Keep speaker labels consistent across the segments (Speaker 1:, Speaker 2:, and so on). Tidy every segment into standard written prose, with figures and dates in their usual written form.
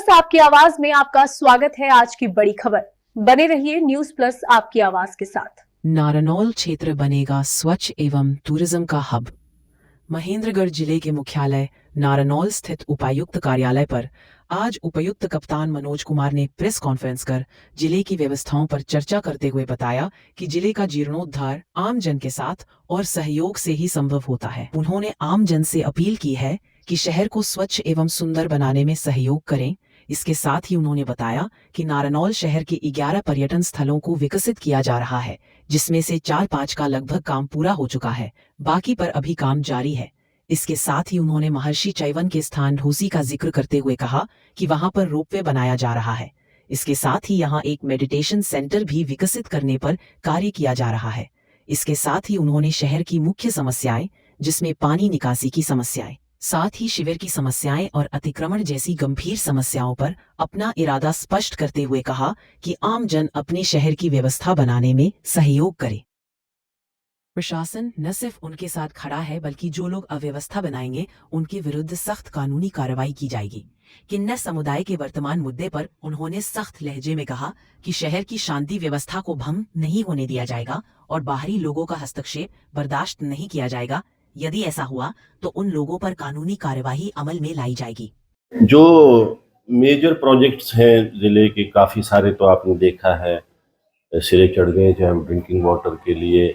Speaker 1: Plus आपकी आवाज में आपका स्वागत है। आज की बड़ी खबर, बने रहिए न्यूज प्लस आपकी आवाज के साथ।
Speaker 2: नारनौल क्षेत्र बनेगा स्वच्छ एवं टूरिज्म का हब। महेंद्रगढ़ जिले के मुख्यालय नारनौल स्थित उपायुक्त कार्यालय पर आज उपायुक्त कप्तान मनोज कुमार ने प्रेस कॉन्फ्रेंस कर जिले की व्यवस्थाओं पर चर्चा करते हुए बताया कि जिले का जीर्णोद्धार आम जन के साथ और सहयोग से ही संभव होता है। उन्होंने आम जन से अपील की है कि शहर को स्वच्छ एवं सुंदर बनाने में सहयोग करें। इसके साथ ही उन्होंने बताया कि नारनौल शहर के 11 पर्यटन स्थलों को विकसित किया जा रहा है, जिसमें से 4-5 का लगभग काम पूरा हो चुका है, बाकी पर अभी काम जारी है। इसके साथ ही उन्होंने महर्षि चैवन के स्थान ढोसी का जिक्र करते हुए कहा कि वहां पर रोपवे बनाया जा रहा है। इसके साथ ही यहां एक मेडिटेशन सेंटर भी विकसित करने पर कार्य किया जा रहा है। इसके साथ ही उन्होंने शहर की मुख्य समस्याएं, जिसमें पानी निकासी की समस्याएं, साथ ही शिविर की समस्याएं और अतिक्रमण जैसी गंभीर समस्याओं पर अपना इरादा स्पष्ट करते हुए कहा कि आम जन अपने शहर की व्यवस्था बनाने में सहयोग करे। प्रशासन न सिर्फ उनके साथ खड़ा है, बल्कि जो लोग अव्यवस्था बनाएंगे उनके विरुद्ध सख्त कानूनी कार्रवाई की जाएगी। किन्नर समुदाय के वर्तमान मुद्दे पर उन्होंने सख्त लहजे में कहा कि शहर की शांति व्यवस्था को भंग नहीं होने दिया जाएगा और बाहरी लोगों का हस्तक्षेप बर्दाश्त नहीं किया जाएगा। यदि ऐसा हुआ तो उन लोगों पर कानूनी कार्यवाही अमल में लाई जाएगी।
Speaker 3: जो मेजर प्रोजेक्ट्स हैं जिले के, काफ़ी सारे तो आपने देखा है सिरे चढ़ गए, चाहे वो ड्रिंकिंग वाटर के लिए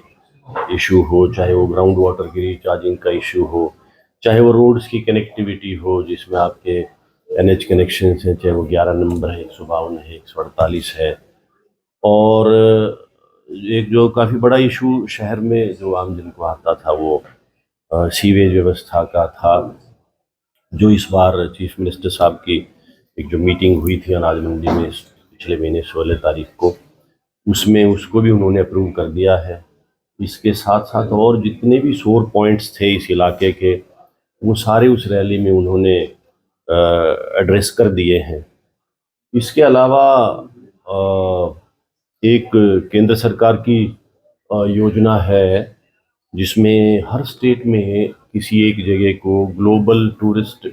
Speaker 3: इशू हो, चाहे वो ग्राउंड वाटर की रिचार्जिंग का इशू हो, चाहे वो रोड्स की कनेक्टिविटी हो जिसमें आपके एनएच कनेक्शन हैं, चाहे वो 11 नंबर है, 152 है, 148 है। और एक जो काफ़ी बड़ा इशू शहर में जो आम जन को आता था वो सीवेज व्यवस्था का था, जो इस बार चीफ मिनिस्टर साहब की एक जो मीटिंग हुई थी अनाज मंडी में पिछले महीने 16 तारीख को, उसमें उसको भी उन्होंने अप्रूव कर दिया है। इसके साथ साथ और जितने भी शोर पॉइंट्स थे इस इलाके के, वो सारे उस रैली में उन्होंने एड्रेस कर दिए हैं। इसके अलावा एक केंद्र सरकार की योजना है जिसमें हर स्टेट में किसी एक जगह को ग्लोबल टूरिस्ट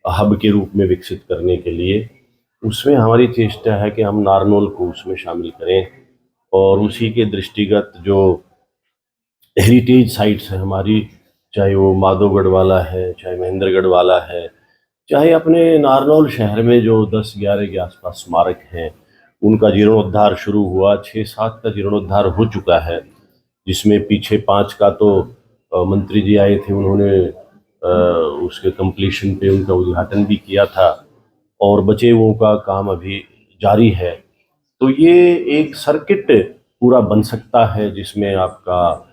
Speaker 3: हब के रूप में विकसित करने के लिए, उसमें हमारी चेष्टा है कि हम नारनौल को उसमें शामिल करें और उसी के दृष्टिगत जो हेरिटेज साइट्स हैं हमारी, चाहे वो माधोगढ़ वाला है, चाहे महेंद्रगढ़ वाला है, चाहे अपने नारनौल शहर में जो 10-11 के आसपास स्मारक हैं, उनका जीर्णोद्धार शुरू हुआ। 6-7 का जीर्णोद्धार हो चुका है, जिसमें पीछे 5 का तो मंत्री जी आए थे, उन्होंने उसके कंप्लीशन पे उनका उद्घाटन भी किया था और बचे हुओं का काम अभी जारी है। तो ये एक सर्किट पूरा बन सकता है जिसमें आपका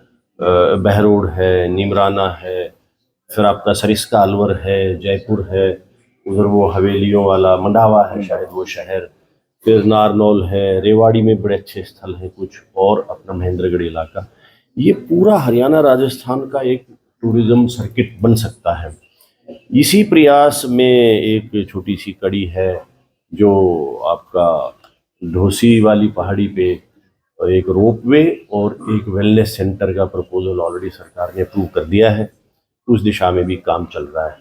Speaker 3: बहरोड है, नीमराना है, फिर आपका सरिस्का अलवर है, जयपुर है, उधर वो हवेलियों वाला मंडावा है शायद वो शहर, फिर नारनौल है, रेवाड़ी में बड़े अच्छे स्थल हैं कुछ, और अपना महेंद्रगढ़ इलाका। ये पूरा हरियाणा राजस्थान का एक टूरिज्म सर्किट बन सकता है। इसी प्रयास में एक छोटी सी कड़ी है जो आपका ढोसी वाली पहाड़ी पे एक रोपवे और एक वेलनेस सेंटर का प्रपोजल ऑलरेडी सरकार ने अप्रूव कर दिया है, उस दिशा में भी काम चल रहा है।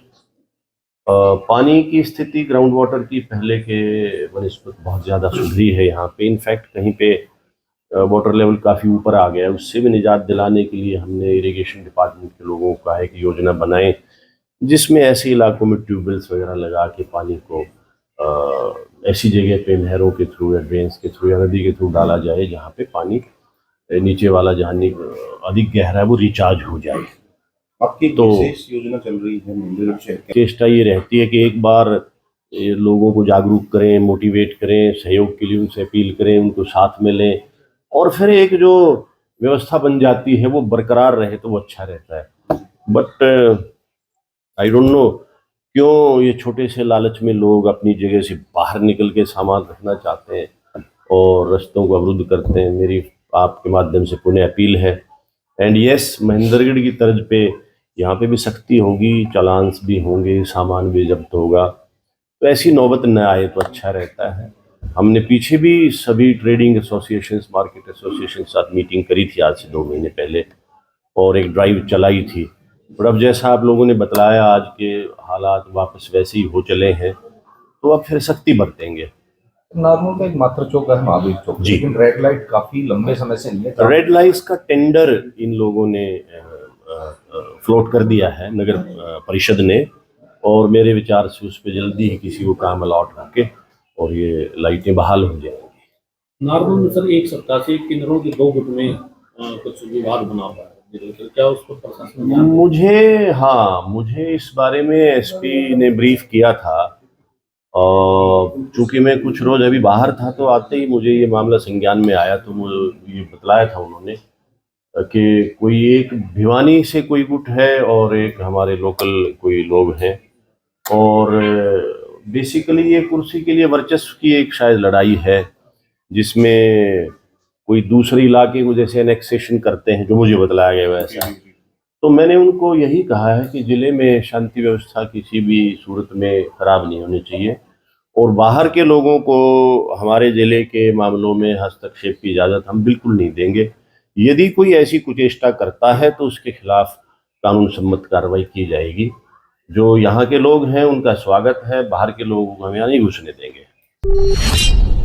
Speaker 3: पानी की स्थिति ग्राउंड वाटर की पहले के बनिस्बत बहुत ज़्यादा सुधरी है यहाँ पे। इनफैक्ट कहीं पे वाटर लेवल काफ़ी ऊपर आ गया है। उससे भी निजात दिलाने के लिए हमने इरिगेशन डिपार्टमेंट के लोगों का एक योजना बनाए जिसमें ऐसे इलाकों में ट्यूबवेल्स वगैरह लगा के पानी को ऐसी जगह पे नहरों के थ्रू या ड्रेन्स के थ्रू या नदी के थ्रू डाला जाए जहाँ पे पानी नीचे वाला जहाँ अधिक गहरा है वो रिचार्ज हो जाए।
Speaker 4: आपकी
Speaker 3: तो
Speaker 4: योजना चल रही है,
Speaker 3: चेष्टा ये रहती है कि एक बार लोगों को जागरूक करें, मोटिवेट करें, सहयोग के लिए उनसे अपील करें, उनको साथ में लें, और फिर एक जो व्यवस्था बन जाती है वो बरकरार रहे तो वो अच्छा रहता है। बट आई डोंट नो क्यों ये छोटे से लालच में लोग अपनी जगह से बाहर निकल के सामान रखना चाहते हैं और रास्तों को अवरुद्ध करते हैं। मेरी आपके माध्यम से पुनः अपील है, एंड यस, महेंद्रगढ़ की तर्ज पे यहाँ पे भी सख्ती होगी, चालान्स भी होंगे, सामान भी जब्त होगा, तो ऐसी नौबत न आए तो अच्छा रहता है। हमने पीछे भी सभी ट्रेडिंग एसोसिएशंस, मार्केट एसोसिएशन के साथ मीटिंग करी थी आज से 2 महीने पहले और एक ड्राइव चलाई थी। पर अब जैसा आप लोगों ने बताया, आज के हालात वापस वैसे ही हो चले हैं तो अब फिर सख्ती बरतेंगे।
Speaker 4: नारनौल का एक मात्र चौक है महावीर चौक,
Speaker 3: जी।
Speaker 4: लेकिन रेड लाइट काफी लंबे समय से नहीं है।
Speaker 3: रेड लाइट्स का टेंडर इन लोगों ने फ्लोट कर दिया है नगर परिषद ने, और मेरे विचार से उस पर जल्दी ही किसी को काम अलॉट करके और ये लाइटें बहाल हो जाएंगी।
Speaker 5: नारनौल में सर एक सप्ताह से किन्नरों के 2 गुट में कुछ विवाद बना हुआ है, क्या उस पर प्रशासन ने
Speaker 3: मुझे इस बारे में एसपी ने ब्रीफ किया था, और चूंकि मैं कुछ रोज अभी बाहर था तो आते ही मुझे ये मामला संज्ञान में आया, तो मुझे ये बतलाया था उन्होंने कि कोई एक भिवानी से कोई गुट है और एक हमारे लोकल कोई लोग हैं, और बेसिकली ये कुर्सी के लिए वर्चस्व की एक शायद लड़ाई है, जिसमें कोई दूसरे इलाके को जैसे एनेक्सेशन करते हैं, जो मुझे बतलाया गया वैसा। तो मैंने उनको यही कहा है कि जिले में शांति व्यवस्था किसी भी सूरत में खराब नहीं होनी चाहिए, और बाहर के लोगों को हमारे जिले के मामलों में हस्तक्षेप की इजाज़त हम बिल्कुल नहीं देंगे। यदि कोई ऐसी कुचेष्टा करता है तो उसके खिलाफ कानून सम्मत कार्रवाई की जाएगी। जो यहाँ के लोग हैं उनका स्वागत है, बाहर के लोगों को हम यहाँ नहीं घुसने देंगे।